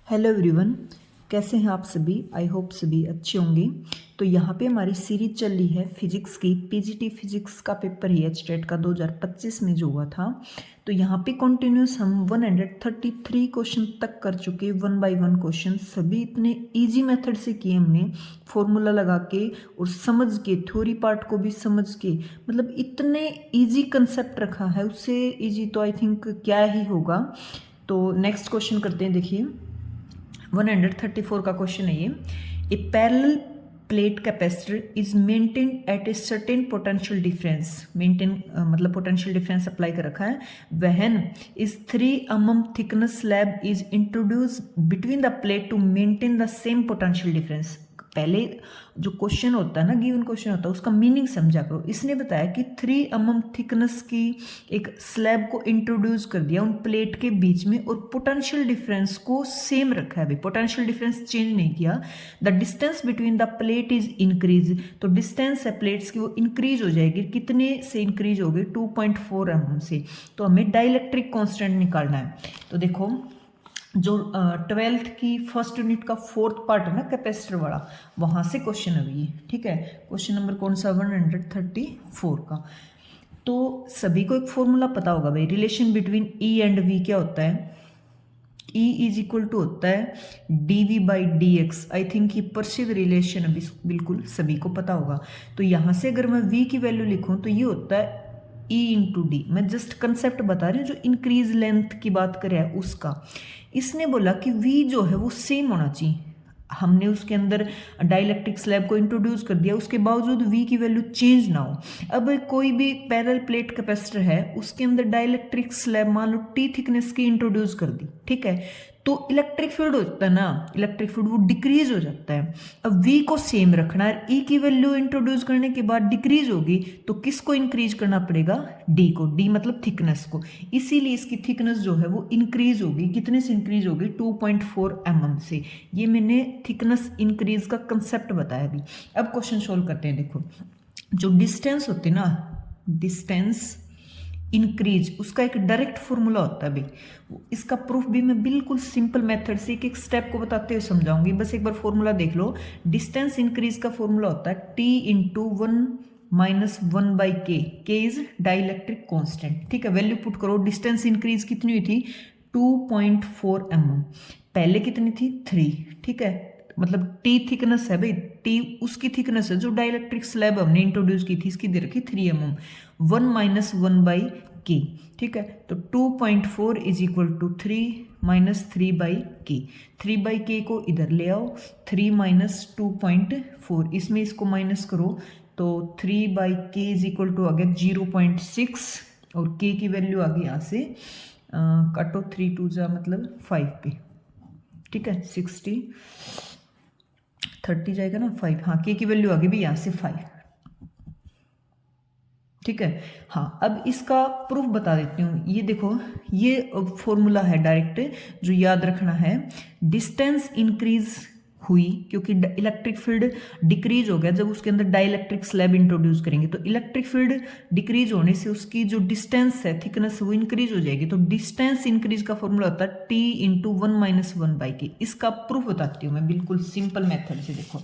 Hello everyone, कैसे हैं आप सभी। आई होप सभी अच्छे होंगे। तो यहाँ पे हमारी सीरीज चल रही है फिजिक्स की। पीजीटी फिजिक्स का पेपर ही एचटेट का 2025 में जो हुआ था। तो यहाँ पे कंटिन्यूस हम 133 क्वेश्चन तक कर चुके, वन बाय वन क्वेश्चन सभी इतने इजी मेथड से किए हमने, फॉर्मूला लगा के और समझ के, थ्योरी पार्ट को भी समझ के, मतलब इतने इजी कंसेप्ट रखा है, उससे इजी तो आई थिंक क्या ही होगा। तो नेक्स्ट क्वेश्चन करते हैं। देखिए 134 का क्वेश्चन है ये। A parallel plate capacitor is maintain at a certain potential difference. Maintain मतलब पोटेंशियल डिफरेंस अप्लाई कर रखा है। When is 3 mm thickness slab is introduce between the plate to maintain the same potential difference. पहले जो question होता है ना, given question होता है, उसका मीनिंग समझा करो। इसने बताया कि 3 mm थिकनेस की एक स्लैब को इंट्रोड्यूस कर दिया उन प्लेट के बीच में और पोटेंशियल डिफरेंस को सेम रखा है। अभी पोटेंशियल डिफरेंस चेंज नहीं किया। The distance between the plate is increase. तो डिस्टेंस है प्लेट्स की वो इंक्रीज हो जाएगी। कितने से इंक्रीज होगी? 2.4 mm से। तो हमें डाइलेक्ट्रिक कॉन्स्टेंट निकालना है। तो देखो जो 12th की फर्स्ट यूनिट का 4th पार्ट है ना कैपेसिटर वाला, वहाँ से क्वेश्चन है ये। ठीक है, क्वेश्चन नंबर कौन सा? 134 का। तो सभी को एक फॉर्मूला पता होगा भाई, relation between E and V क्या होता है? E इज इक्वल टू होता है dv by D x. I think ये परसिव रिलेशन अभी बिल्कुल सभी को पता होगा। तो यहाँ से अगर मैं v की वैल्यू लिखूँ तो ये होता है E इंटू डी। मैं जस्ट कंसेप्ट बता रही हूँ, जो इंक्रीज लेंथ की बात करे है उसका। इसने बोला कि v जो है वो सेम होना चाहिए। हमने उसके अंदर डाइलेक्ट्रिक स्लैब को इंट्रोड्यूस कर दिया, उसके बावजूद v की वैल्यू चेंज ना हो। अब कोई भी पैरेलल प्लेट कैपेसिटर है, उसके अंदर डाइलेक्ट्रिक स्लैब मान लो t थिकनेस की इंट्रोड्यूस कर दी, ठीक है, तो इलेक्ट्रिक फील्ड होता है ना, इलेक्ट्रिक फील्ड वो डिक्रीज हो जाता है। अब v को सेम रखना है, e की वैल्यू इंट्रोड्यूस करने के बाद डिक्रीज होगी, तो किसको इंक्रीज करना पड़ेगा? d को। d मतलब थिकनेस को। इसीलिए इसकी थिकनेस जो है वो इंक्रीज होगी। कितने से इंक्रीज होगी? 2.4 mm से। ये मैंने थिकनेस इंक्रीज का कंसेप्ट बताया अभी। अब क्वेश्चन सोल्व करते हैं। देखो जो डिस्टेंस होती है ना, डिस्टेंस इंक्रीज, उसका एक डायरेक्ट फॉर्मूला होता है भाई। इसका प्रूफ भी मैं बिल्कुल सिंपल मेथड से एक एक स्टेप को बताते हुए समझाऊंगी। बस एक बार फॉर्मूला देख लो। डिस्टेंस इंक्रीज का फॉर्मूला होता है t इंटू 1 माइनस 1 बाई के। के इज डाइलेक्ट्रिक कॉन्स्टेंट। ठीक है, वैल्यू पुट करो। डिस्टेंस इंक्रीज कितनी हुई थी? 2.4 mm। पहले कितनी थी? 3। ठीक है, मतलब टी थिकनेस है भाई, टी उसकी थिकनेस है जो डाइलेक्ट्रिक स्लैब हमने इंट्रोड्यूस की थी, इसकी दे रखी 3 mm। 1 माइनस 1 बाई के। ठीक है, तो 2.4 is equal to 3 minus 3 by K. 3 by के को इधर ले आओ, 3 माइनस 2.4, इसमें इसको माइनस करो तो 3 बाई के इज इक्वल टू आ गया 0.6 और के की वैल्यू आ गई यहाँ से काटो 3 2 जा मतलब 5 पे। ठीक है, 60 30 जाएगा ना 5। हाँ, के की वैल्यू आ गई भी यहाँ से 5। ठीक है, हाँ अब इसका प्रूफ बता देती हूँ। ये देखो, ये फॉर्मूला है डायरेक्ट जो याद रखना है। डिस्टेंस इंक्रीज हुई क्योंकि इलेक्ट्रिक फील्ड डिक्रीज हो गया जब उसके अंदर डाइलेक्ट्रिक स्लैब इंट्रोड्यूस करेंगे। तो इलेक्ट्रिक फील्ड डिक्रीज होने से उसकी जो डिस्टेंस है, थिकनेस, वो इंक्रीज हो जाएगी। तो डिस्टेंस इंक्रीज का फॉर्मूला होता है टी इंटू 1 माइनस 1 बाई के। इसका प्रूफ बताती हूँ मैं बिल्कुल सिंपल मेथड से। देखो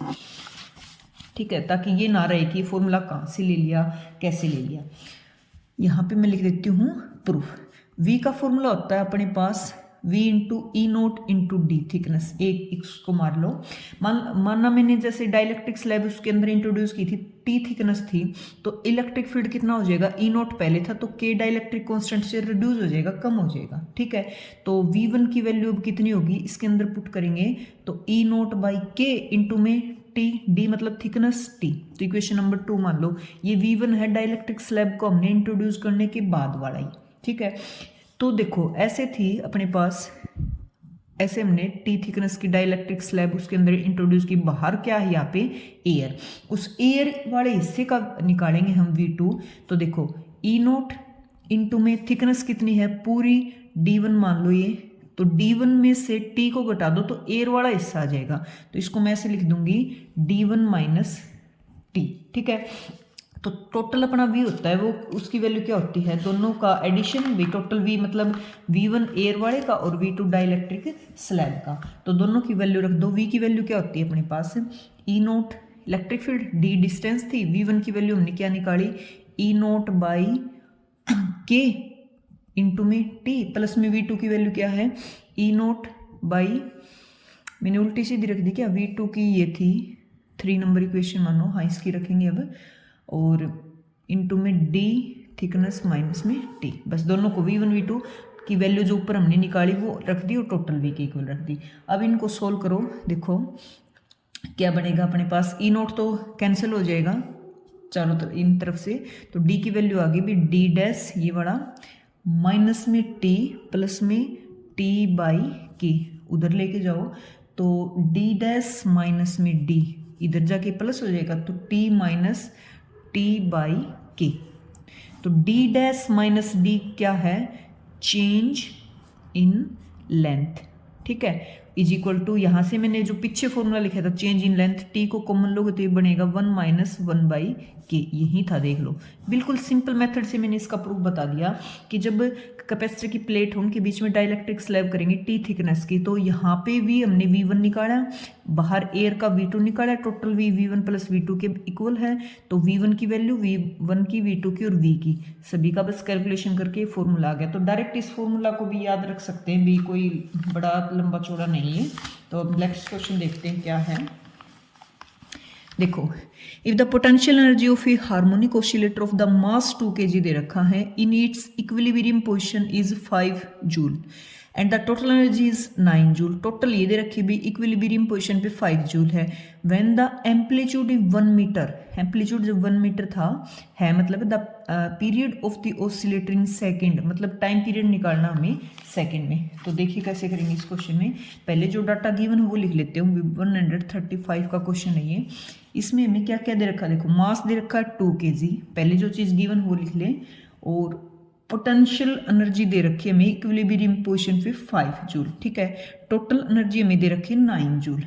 ठीक है, ताकि ये ना रहे कि फॉर्मूला कहाँ से ले लिया, कैसे ले लिया। यहाँ पे मैं लिख देती हूँ प्रूफ। v का फॉर्मूला होता है अपने पास v इंटू ई नोट इंटू डी, थिकनेस। एक इसको मार लो। मानना मैंने जैसे डाइलेक्ट्रिक स्लैब उसके अंदर इंट्रोड्यूस की थी, टी थिकनेस थी, तो इलेक्ट्रिक फील्ड कितना हो जाएगा? ई नोट पहले था तो के डाइलेक्ट्रिक कांस्टेंट से रिड्यूस हो जाएगा, कम हो जाएगा। ठीक है, तो v1 की वैल्यू अब कितनी होगी? इसके अंदर पुट करेंगे तो ई नोट बाई के इंटू में टी, डी मतलब थिकनेस टी। तो इक्वेशन नंबर 2 मान लो। ये v1 है डाइलेक्ट्रिक स्लैब को हमने इंट्रोड्यूस करने के बाद वाला ही। ठीक है, तो देखो ऐसे थी अपने पास, ऐसे हमने टी थिकनेस की डाइलेक्ट्रिक स्लैब उसके अंदर इंट्रोड्यूस की। बाहर क्या है यहाँ पे? एयर। उस एयर वाले हिस्से का निकालेंगे हम v2। तो देखो ई नोट इंटू में थिकनेस कितनी है? पूरी d1 मान लो ये, तो d1 में से t को घटा दो तो एयर वाला हिस्सा आ जाएगा। तो इसको मैं ऐसे लिख दूंगी d1 माइनस टी। ठीक है, तो टोटल अपना वी होता है वो उसकी वैल्यू क्या होती है, दोनों का एडिशन वी, टोटल वी मतलब V1 एयर वाले का और V2 डाइलेक्ट्रिक स्लैब का। तो दोनों की वैल्यू रख दो। वी की वैल्यू क्या होती है अपने पास, E naught electric field, D distance थी, V1 की वैल्यू हमने क्या निकाली, E naught by K into में टी, प्लस में V2 की वैल्यू क्या है, ई नोट बाई, मैंने उल्टी सीधी रख दी क्या, V2 की ये थी 3 नंबर इक्वेशन मानो, हाँ इसकी रखेंगे अब, और इंटू में डी थिकनेस माइनस में टी, बस दोनों को V1 V2 की वैल्यू जो ऊपर हमने निकाली वो रख दी और टोटल वी के इक्वल रख दी। अब इनको सोल्व करो, देखो क्या बनेगा अपने पास, ई नोट तो कैंसिल हो जाएगा चारों तरफ इन तरफ से, तो डी की वैल्यू आ गई भी डी डैश ये बड़ा माइनस में टी प्लस में टी बाई के, उधर लेके जाओ तो डी डैश माइनस में डी इधर जाके प्लस हो जाएगा तो टी माइनस टी बाई के। तो डी डैश माइनस डी क्या है, चेंज इन लेंथ, ठीक है, इज इक्वल टू, यहाँ से मैंने जो पीछे फॉर्मूला लिखा था चेंज इन लेंथ, टी को कॉमन लोगे तो ये बनेगा 1 माइनस 1 बाई के, यही था देख लो। बिल्कुल सिंपल मेथड से मैंने इसका प्रूफ बता दिया कि जब कैपेसिटर की प्लेट हो उनके बीच में डाइलेक्ट्रिक स्लैब करेंगे टी थिकनेस की, तो यहाँ पे भी हमने V1 निकाला, बाहर एयर का V2 निकाला, total V V1 plus V2 के इक्वल है, तो V1 की वैल्यू V1 की V2 की और V की सभी का बस कैलकुलेशन करके फॉर्मूला आ गया। तो डायरेक्ट इस फॉर्मूला को भी याद रख सकते हैं भी, कोई बड़ा लंबा चौड़ा नहीं है। तो अब नेक्स्ट क्वेश्चन देखते हैं क्या है। देखो, if the potential energy of A harmonic oscillator of the mass 2 kg दे रखा है, in its equilibrium position is 5 joule and the total energy is 9 joule. Total ये दे रखी भी इक्विलिब्रियम पोजीशन पे 5 जूल है। When the amplitude is 1 metre, amplitude जब 1 metre था है मतलब the period of the oscillator in second, मतलब टाइम पीरियड निकालना हमें सेकेंड में। तो देखिए कैसे करेंगे इस क्वेश्चन में, पहले जो डाटा गिवन है वो लिख लेते हैं। 135 का क्वेश्चन है ये, इसमें हमें क्या क्या दे रखा है, देखो मास दे रखा है 2 kg, पहले जो चीज़ गिवन वो लिख लें, और पोटेंशियल एनर्जी दे रखी है हमें इक्विलिब्रियम पोजीशन पे 5 जूल, ठीक है। टोटल एनर्जी हमें दे रखी है 9 जूल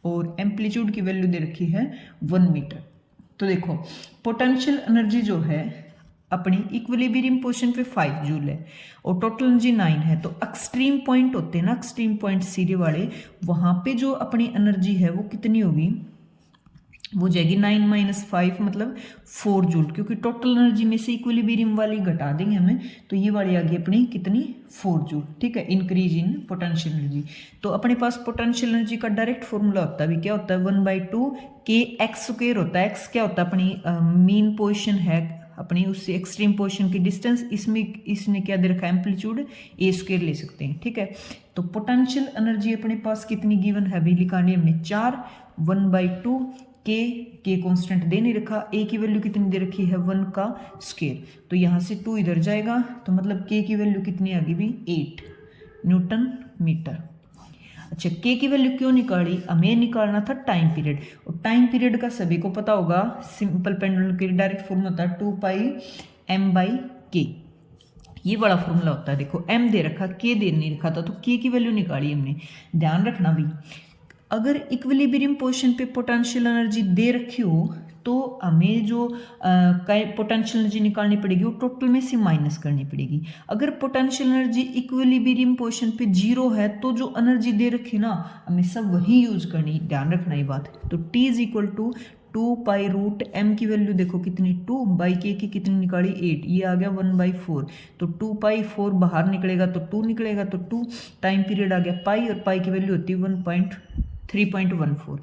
और एम्पलीट्यूड की वैल्यू दे रखी है 1 मीटर। तो देखो पोटेंशियल एनर्जी जो है अपनी इक्विलिब्रियम पोजीशन पे 5 जूल है और टोटल एनर्जी 9 है, तो एक्सट्रीम पॉइंट होते हैं ना, एक्सट्रीम पॉइंट सीधे वाले, वहां पे जो अपनी एनर्जी है वो कितनी होगी, वो जाएगी 9 माइनस 5 मतलब 4 जूल, क्योंकि टोटल एनर्जी में से इक्विलिब्रियम वाली घटा देंगे हमें, तो ये वाली आ गई अपनी कितनी 4 जूल, ठीक है, इंक्रीज इन पोटेंशियल एनर्जी। तो अपने पास पोटेंशियल एनर्जी का डायरेक्ट फॉर्मूला होता है भी, क्या होता है 1/2 के एक्स स्क्वायर होता है। एक्स क्या होता है, अपनी मीन पोजिशन है अपनी, उससे एक्सट्रीम पोजिशन की डिस्टेंस, इसमें इसने क्या दे रखा है एम्पलीट्यूड ए स्क्वायर ले सकते हैं, ठीक है। तो पोटेंशियल एनर्जी अपने पास कितनी गिवन है अभी निकालनी हमने 4, 1/2 के कांस्टेंट दे नहीं रखा, ए की वैल्यू कितनी दे रखी है 1 का स्क्वायर, तो यहाँ से 2 इधर जाएगा, तो मतलब के की वैल्यू कितनी आ गई भी 8 न्यूटन मीटर। अच्छा, के की वैल्यू क्यों निकाली, हमें निकालना था टाइम पीरियड, और टाइम पीरियड का सभी को पता होगा, सिंपल पेंडुलम के डायरेक्ट फॉर्मूला होता है 2πm/k, ये बड़ा फॉर्मूला होता है। देखो एम दे रखा, के दे नहीं रखा था, तो के की वैल्यू निकाली हमने। ध्यान रखना भी, अगर इक्विलिब्रियम पोजीशन पे पोटेंशियल एनर्जी दे रखी हो तो हमें जो पोटेंशियल एनर्जी निकालनी पड़ेगी वो टोटल में से माइनस करनी पड़ेगी। अगर पोटेंशियल एनर्जी इक्विलिब्रियम पोजीशन पे 0 है तो जो एनर्जी दे रखी ना हमें सब वही यूज करनी, ध्यान रखना ये बात। तो T is equal to 2π√m की वैल्यू देखो कितनी 2 बाई के की कितनी निकाली 8, ये आ गया 1/4, तो 2π4 बाहर निकलेगा तो 2 निकलेगा, तो 2 टाइम पीरियड आ गया पाई, और पाई की वैल्यू होती है 3.14।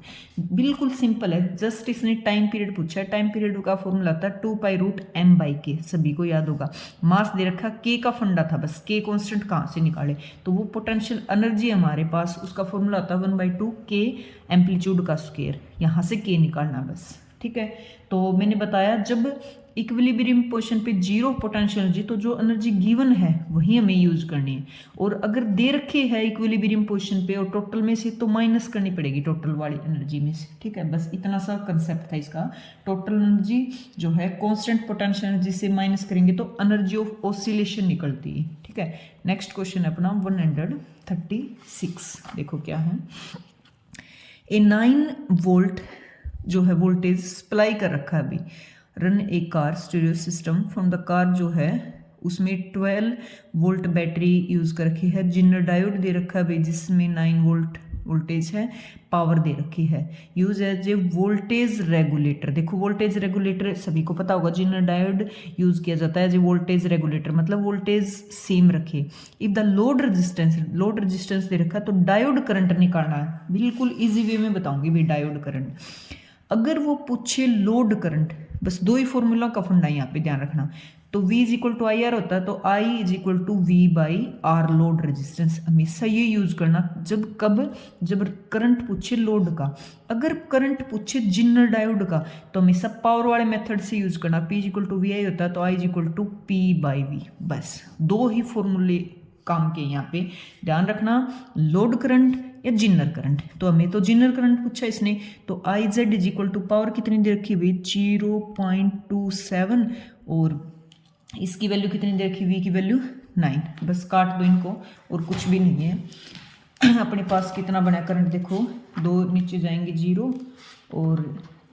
बिल्कुल सिंपल है, जस्ट इसने टाइम पीरियड पूछा है, टाइम पीरियड का फॉर्मूला था 2π√m/k, सभी को याद होगा। मास दे रखा, के का फंडा था, बस के कांस्टेंट कहाँ से निकाले, तो वो पोटेंशियल एनर्जी हमारे पास, उसका फॉर्मूला था 1/2 के एम्पलीट्यूड का स्क्वायर, यहाँ से के निकालना बस, ठीक है। तो मैंने बताया जब इक्विलिब्रियम पोजीशन पे 0 पोटेंशियल एनर्जी, तो जो एनर्जी गिवन है वही हमें यूज करनी है, और अगर दे रखे है इक्विलिब्रियम पोजीशन पे और टोटल में से, तो माइनस करनी पड़ेगी टोटल वाली एनर्जी में से, ठीक है। बस इतना सा कंसेप्ट था इसका। टोटल एनर्जी जो है कांस्टेंट पोटेंशियल एनर्जी से माइनस करेंगे तो एनर्जी ऑफ ऑसिलेशन निकलती है, ठीक है। नेक्स्ट क्वेश्चन है अपना 136, देखो क्या है। ए 9 वोल्ट जो है वोल्टेज सप्लाई कर रखा है अभी, run A car stereo system from the car जो है उसमें 12 वोल्ट बैटरी यूज़ कर रखी है, जिनर डायोड दे रखा है भाई जिसमें 9 वोल्ट वोल्टेज है, पावर दे रखी है, use as a voltage regulator. देखो वोल्टेज रेगुलेटर सभी को पता होगा, जिनर डायोड यूज किया जाता है एज ए वोल्टेज रेगुलेटर, मतलब वोल्टेज सेम रखे। इफ द लोड रेजिस्टेंस दे रखा है तो डायोड करंट निकालना है, बिल्कुल इजी वे में बताऊंगी भाई डायोड करंट। अगर वो पूछे लोड करंट, बस दो ही फॉर्मूला का फंडा यहाँ पे ध्यान रखना, तो V is equal to I R होता है, तो I is equal to V by R load resistance. हमेशा ये यूज करना जब करंट पूछे लोड का। अगर करंट पूछे जिनर डायोड का तो हमेशा पावर वाले मेथड से यूज करना, P is equal to V I होता है, तो I is equal to P by V। बस दो ही फॉर्मूले काम के यहाँ पे ध्यान रखना, लोड करंट या जिनर करंट। तो हमें तो जिनर करंट पूछा इसने, तो I Z is equal to power कितनी दे रखी हुई 0.27 और इसकी वैल्यू कितनी दे रखी, V की वैल्यू 9। बस काट दो इनको और कुछ भी नहीं है। अपने पास कितना बना करंट देखो, दो नीचे जाएंगे 0 और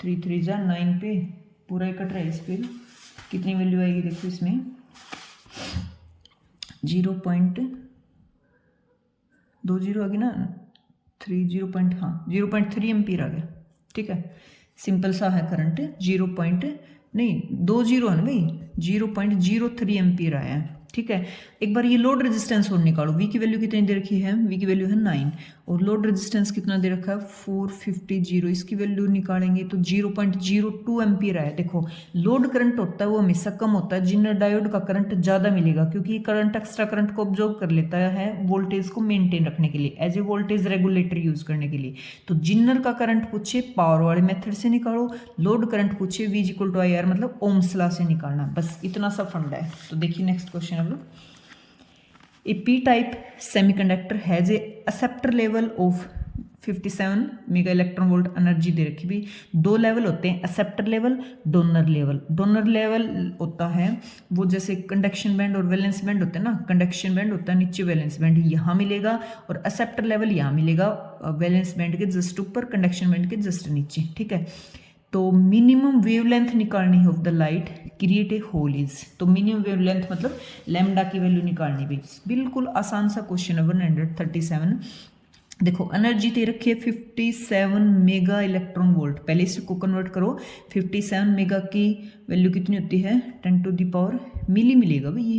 3 3 जा 9 पे पूरा ही कट रहा है। इस पर कितनी वैल्यू आएगी देखो, इसमें 0.20 आ गई ना, 0.3 एम्पीयर आ गया। ठीक है, सिंपल सा है करंट, 0.20 है ना भाई, 0.03 एम्पीयर आया है। ठीक है, एक बार ये लोड रेजिस्टेंस और निकालो, V की वैल्यू कितनी दे रखी है, V की वैल्यू है 9 और लोड रेजिस्टेंस कितना दे रखा है 450, इसकी वैल्यू निकालेंगे तो 0.02 एम्पीयर आया। देखो लोड करंट होता है वो हमेशा कम होता है, जिनर डायोड का करंट ज़्यादा मिलेगा क्योंकि ये करंट एक्स्ट्रा करंट को ऑब्जॉर्व कर लेता है वोल्टेज को मेंटेन रखने के लिए, as a voltage regulator use करने के लिए। तो जिनर का करंट पूछे पावर वाले मेथड से निकालो, लोड करंट पूछे V equal to I R मतलब ओम्स लॉ से निकालना, बस इतना सा फंडा है। तो देखिए next question. A p-type semiconductor has a acceptor level of 57 mega electron volt energy दे रखी भी। दो लेवल होते हैं, acceptor level, donor level. Donor level होता है वो जैसे कंडक्शन बैंड और वैलेंस बैंड होते हैं ना, कंडक्शन बैंड होता है नीचे, वैलेंस बैंड यहाँ मिलेगा और एक्सेप्टर लेवल यहाँ मिलेगा, वैलेंस बैंड के जस्ट ऊपर, कंडक्शन बैंड के जस्ट नीचे। ठीक है, तो मिनिमम वेवलेंथ निकालनी है of the light create a hole is, तो मिनिमम वेवलेंथ मतलब लैम्डा की वैल्यू निकालनी भी, बिल्कुल आसान सा क्वेश्चन है। 137 देखो एनर्जी दे रखी है 57 मेगा इलेक्ट्रॉन वोल्ट, पहले इसको कन्वर्ट करो, 57 मेगा की वैल्यू कितनी होती है 10 टू द पावर मिली मिलेगा भाई, ये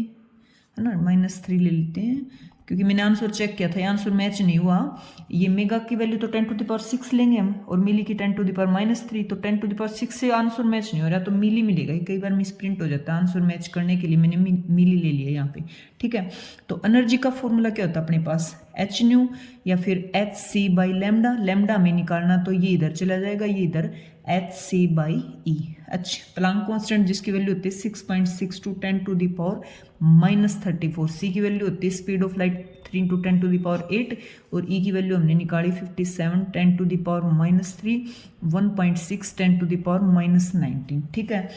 है ना, -3 ले लेते हैं क्योंकि मैंने आंसर चेक किया था, ये आंसर मैच नहीं हुआ। ये मेगा की वैल्यू तो 10 टू द पावर 6 लेंगे हम और मिली की 10 टू द पावर -3, तो 10 टू द पावर 6 से आंसर मैच नहीं हो रहा तो मिली मिलेगा। कई बार मिस प्रिंट हो जाता है, आंसर मैच करने के लिए मैंने मिली ले लिया यहाँ पे। ठीक है, तो एनर्जी का फॉर्मूला क्या होता है अपने पास, एच न्यू या फिर H C by lambda. Lambda हमें निकालना तो ये इधर चला जाएगा, ये इधर एच सी बाई ई। अच्छा, प्लांक कांस्टेंट जिसकी वैल्यू होती है 6.6 to 10 to the power -34। C की वैल्यू होती है speed of light 3 to 10 to the power 8 और ई की वैल्यू हमने निकाली 57 10 to the power -3 1.6 10 to the power -19। ठीक है,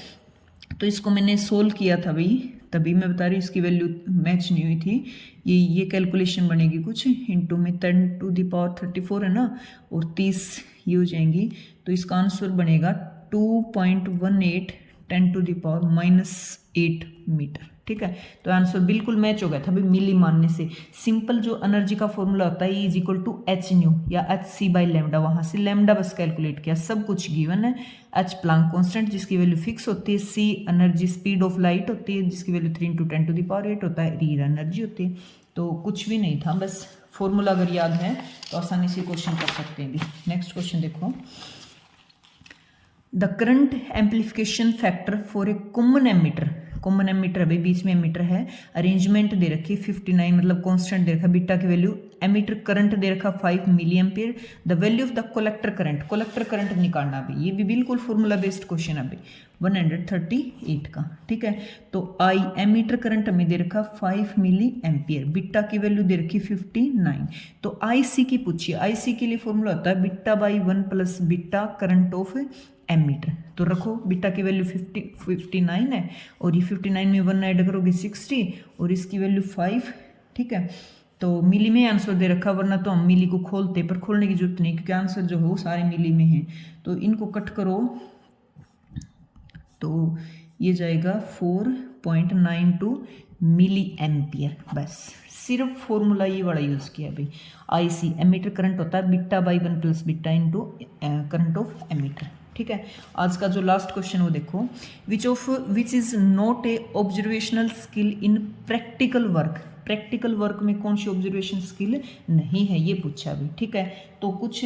तो इसको मैंने सोल्व किया था भाई, तभी मैं बता रही हूँ इसकी वैल्यू मैच नहीं हुई थी। ये कैलकुलेशन बनेगी कुछ इंटू में 10 टू द पावर 34 है ना और 30 ये हो जाएंगी, तो इसका आंसर बनेगा 2.18 10 टू द पावर -8 मीटर। ठीक है, तो आंसर बिल्कुल मैच हो गया था भाई मिली मानने से। सिंपल जो एनर्जी का फॉर्मूला होता है is equal to H nu या एच सी बाई लैम्डा, वहां से लैम्डा बस कैलकुलेट किया, सब कुछ गिवन है। एच प्लांक कांस्टेंट जिसकी वैल्यू फिक्स होती है, C energy speed of light होती है जिसकी value 3 to 10 to the power 8 होता है, री एनर्जी होती है। तो कुछ भी नहीं था, बस फॉर्मूला अगर याद है तो आसानी से क्वेश्चन कर सकते हैं भी। नेक्स्ट क्वेश्चन देखो, the current amplification factor for a common ammeter, common ammeter अभी बीच में एमीटर है, अरेंजमेंट दे रखी 59 मतलब कांस्टेंट दे रखा, बीटा की वैल्यू, एमीटर करंट दे रखा 5 milliampere, the value of the collector current, collector current निकालना अभी, ये भी बिल्कुल फॉर्मूला बेस्ड क्वेश्चन है अभी 138 का। ठीक है, तो आई एमीटर करंट हमें दे रखा 5 मिली एम्पियर, बीटा की वैल्यू दे रखी 59, तो आई सी की पूछिए, आई सी के लिए फॉर्मूला होता है beta by 1 plus beta current of emitter. तो रखो बीटा की वैल्यू 59 है और ये 59 में 1 ऐड करोगे 60 और इसकी वैल्यू 5। ठीक है, तो मिली में आंसर दे रखा, वरना तो हम मिली को खोलते, पर खोलने की जरूरत नहीं क्योंकि आंसर जो हो सारे मिली में है। तो इनको कट करो तो ये जाएगा 4.92 मिली एम्पियर। बस सिर्फ फॉर्मूला ये वाला यूज़ किया भाई। IC एमीटर करंट होता है beta by 1 plus beta into current of emitter. ठीक है, आज का जो लास्ट क्वेश्चन वो देखो, which is not a observational skill in practical work. Practical work में कौन सी ऑब्जर्वेशन स्किल नहीं है, ये पूछा अभी। ठीक है, तो कुछ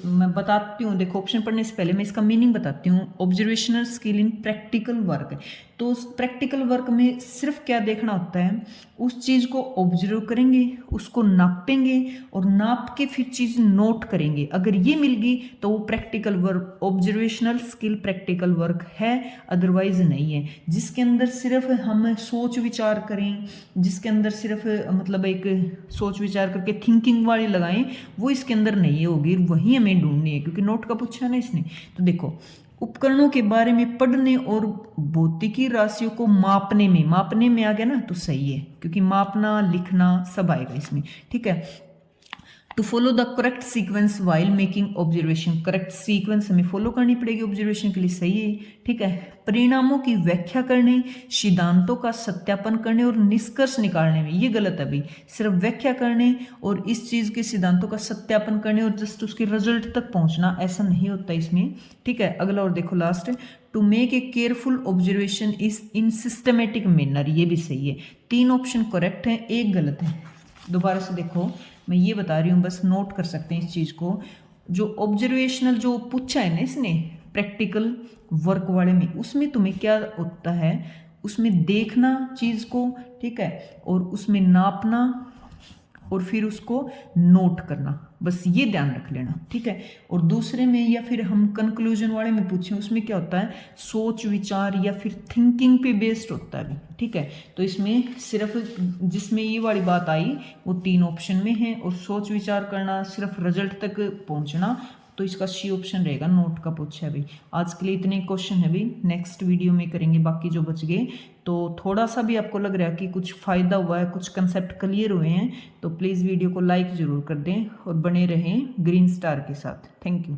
मैं बताती हूँ, देखो ऑप्शन पढ़ने से पहले मैं इसका मीनिंग बताती हूँ। Observational skill in practical work, तो प्रैक्टिकल वर्क में सिर्फ क्या देखना होता है, उस चीज़ को ऑब्जर्व करेंगे, उसको नापेंगे और नाप के फिर चीज़ नोट करेंगे। अगर ये मिल गई तो वो practical work, observational skill practical work है, अदरवाइज नहीं है। जिसके अंदर सिर्फ हम सोच विचार करें, जिसके अंदर सिर्फ मतलब एक सोच विचार करके थिंकिंग वाली लगाएं, वो इसके अंदर नहीं होगी, वही हमें ढूंढनी है, क्योंकि नोट का पूछा ना इसने। तो देखो, उपकरणों के बारे में पढ़ने और भौतिकी राशियों को मापने में आ गया ना, तो सही है, क्योंकि मापना लिखना सब आएगा इसमें। ठीक है, to follow the correct sequence while making observation, correct sequence हमें फॉलो करनी पड़ेगी ऑब्जर्वेशन के लिए, सही है। ठीक है, परिणामों की व्याख्या करने, सिद्धांतों का सत्यापन करने और निष्कर्ष निकालने में, ये गलत है भाई। सिर्फ व्याख्या करने और इस चीज़ के सिद्धांतों का सत्यापन करने और जस्ट उसके रिजल्ट तक पहुंचना, ऐसा नहीं होता इसमें। ठीक है, अगला और देखो last, to make a careful observation is in systematic manner, ये भी सही है। 3 ऑप्शन करेक्ट है, एक गलत है। दोबारा से देखो, मैं ये बता रही हूँ, बस नोट कर सकते हैं इस चीज़ को। जो ऑब्जर्वेशनल जो पूछा है ना इसने प्रैक्टिकल वर्क वाले में, उसमें तुम्हें क्या होता है, उसमें देखना चीज़ को, ठीक है, और उसमें नापना और फिर उसको नोट करना, बस ये ध्यान रख लेना। ठीक है, और दूसरे में या फिर हम कंक्लूजन वाले में पूछें, उसमें क्या होता है, सोच विचार या फिर थिंकिंग पे बेस्ड होता है। ठीक है, तो इसमें सिर्फ जिसमें ये वाली बात आई वो 3 ऑप्शन में है, और सोच विचार करना, सिर्फ रिजल्ट तक पहुंचना, तो इसका सी ऑप्शन रहेगा, नोट का पूछा है भाई। आज के लिए इतने क्वेश्चन है भाई, नेक्स्ट वीडियो में करेंगे बाकी जो बच गए। तो थोड़ा सा भी आपको लग रहा है कि कुछ फ़ायदा हुआ है, कुछ कंसेप्ट क्लियर हुए हैं, तो प्लीज़ वीडियो को लाइक ज़रूर कर दें और बने रहें ग्रीन स्टार के साथ। Thank you.